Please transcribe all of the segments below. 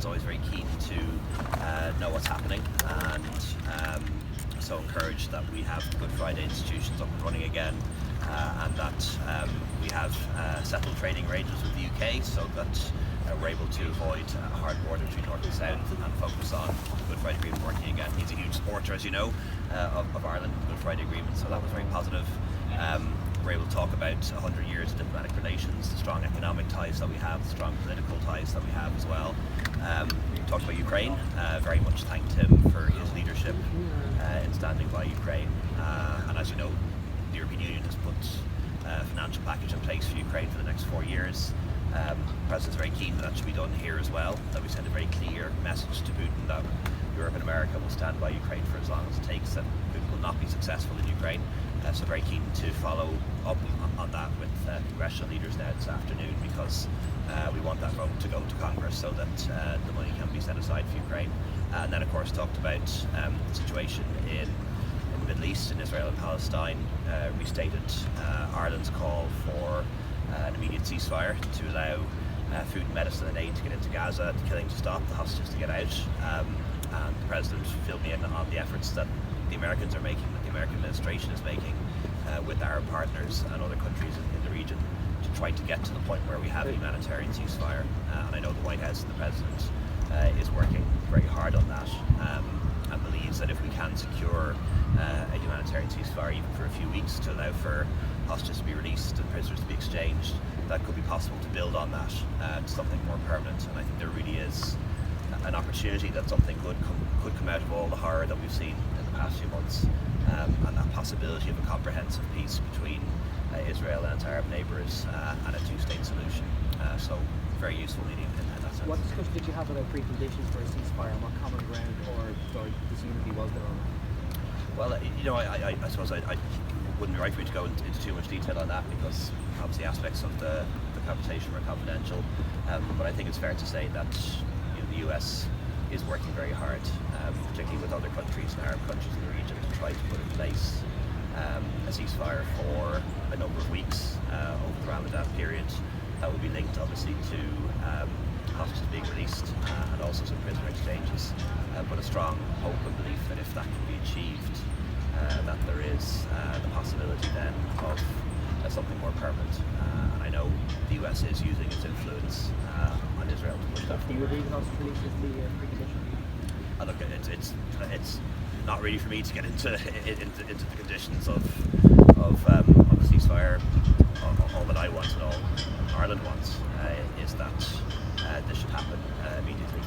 is always very keen to know what's happening, and so encouraged that we have Good Friday institutions up and running again, and that we have settled trading arrangements with the UK, so that we're able to avoid a hard border between North and South and focus on the Good Friday Agreement working again. He's a huge supporter, as you know, of Ireland, the Good Friday Agreement, so that was very positive. We're able to talk about 100 years of diplomatic relations, the strong economic ties that we have, the strong political ties that we have as well. We talked about Ukraine, very much thanked him for his leadership in standing by Ukraine. And as you know, the European Union has put a financial package in place for Ukraine for the next 4 years. The President's very keen that should be done here as well, that we send a very clear message to Putin that Europe and America will stand by Ukraine for as long as it takes, and Putin will not be successful in Ukraine. So very keen to follow up on that with congressional leaders now this afternoon, because we want that vote to go to Congress so that the money can be set aside for Ukraine. And then of course talked about the situation in the Middle East, in Israel and Palestine, restated Ireland's call for an immediate ceasefire to allow food and medicine and aid to get into Gaza, the killing to stop, the hostages to get out. And the President filled me in on the efforts that the Americans are making, that the American administration is making with Arab partners and other countries in the region to try to get to the point where we have a humanitarian ceasefire. And I know the White House and the President is working very hard on that, and believes that if we can secure a humanitarian ceasefire even for a few weeks to allow for hostages to be released and prisoners to be exchanged, that could be possible to build on that to something more permanent. And I think there really is an opportunity that something good could come out of all the horror that we've seen in the past few months, and that possibility of a comprehensive peace between Israel and its Arab neighbours and a two-state solution. So very useful meeting in that sense. What discussion did you have about preconditions for a ceasefire, and what common ground or disunity was there on that? Well, you know, I suppose I wouldn't be right for me to go into too much detail on that, because obviously aspects of the conversation were confidential, but I think it's fair to say that the US is working very hard, particularly with other countries and Arab countries in the region, to try to put in place a ceasefire for a number of weeks over the Ramadan period that will be linked obviously to hostages being released and also some prisoner exchanges, but a strong hope and belief that if that can be achieved, that there is the possibility then of something more permanent. And I know the US is using its influence on Israel to push that forward. Do you agree with hostage release as the precondition? Look, it's not really for me to get into the conditions of a ceasefire. All that I want and all Ireland wants is that this should happen immediately,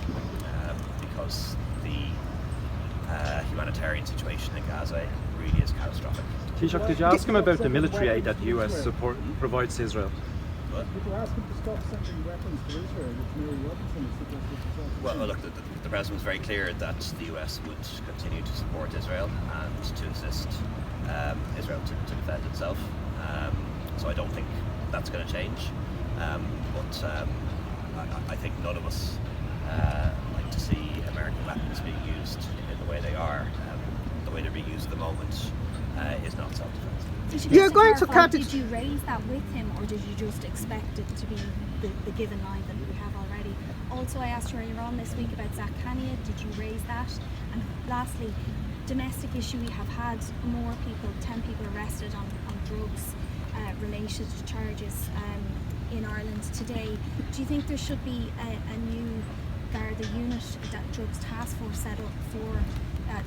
because the humanitarian situation in Gaza really is catastrophic. Taoiseach, did you ask him about the military aid that the US provides to Israel? What? Did you ask him to stop sending weapons to Israel, which Mary Robinson has suggested? Well, look, the President was very clear that the US would continue to support Israel and to assist Israel to defend itself. So I don't think that's going to change. But I think none of us like to see American weapons being used in the way they are. The way they're being used at the moment is not self-defense. You're going to cut it. Did you raise that with him, or did you just expect it to be the given line that we have already? Also, I asked you earlier on this week about Zach Kania. Did you raise that? And lastly, domestic issue, we have had more people, 10 people arrested on drugs related charges in Ireland today. Do you think there should be a new Garda unit, that drugs task force set up for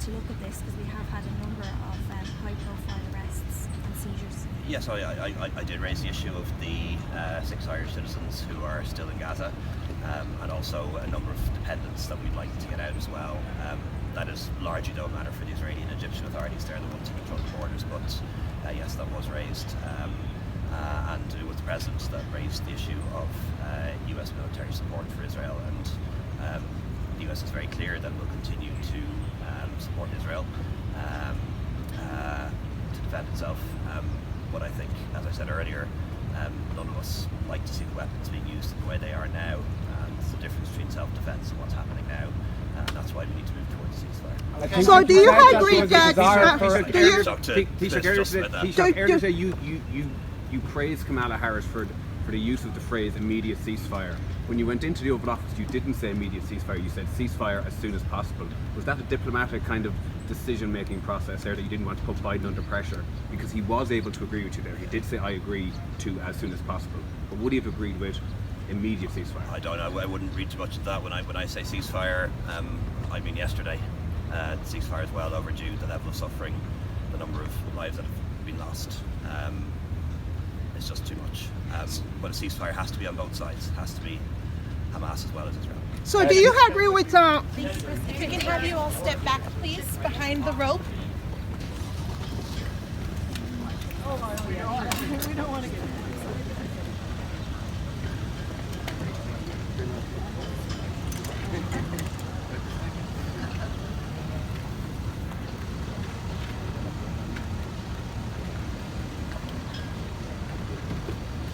to look at this, because we have had a number of high-profile arrests and seizures? Yes, I did raise the issue of the 6 Irish citizens who are still in Gaza, and also a number of dependents that we'd like to get out as well. That is largely though a matter for the Israeli and Egyptian authorities. They're the ones who control the borders, but yes, that was raised. And it was the President that raised the issue of US military support for Israel, and the US is very clear that we'll continue to support Israel to defend itself. But I think, as I said earlier, none of us like to see the weapons being used in the way they are now. There's a difference between self-defense and what's happening now, and that's why we need to move towards a ceasefire. So do you agree that Taoiseach, earlier today you praised Kamala Harris for for the use of the phrase immediate ceasefire. When you went into the Oval Office, you didn't say immediate ceasefire, you said ceasefire as soon as possible. Was that a diplomatic kind of decision-making process there that you didn't want to put Biden under pressure? Because he was able to agree with you there. He did say, I agree to as soon as possible. But would he have agreed with immediate ceasefire? I don't know. I wouldn't read too much into that. When I say ceasefire, I mean yesterday. Ceasefire is well overdue. The level of suffering, the number of lives that have been lost. It's just too much. But a ceasefire has to be on both sides. It has to be Hamas as well as Israel. So do you agree with If we can have you all step back, please, behind the rope. We don't want to get.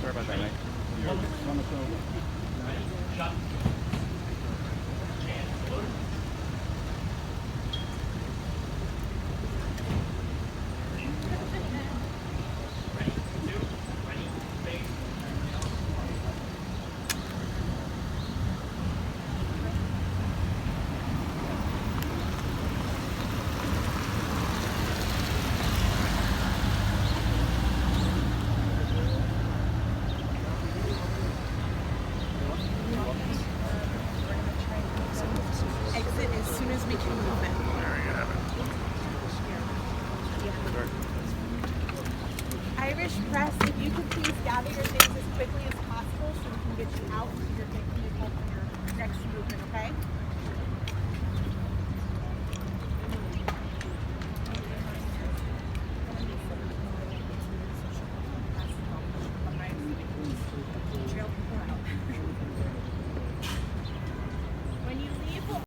Sorry about that, mate. Exit as soon as we can move it. Irish press, if you could please gather your things as quickly as possible so we can get you out so you're taking your next movement, okay?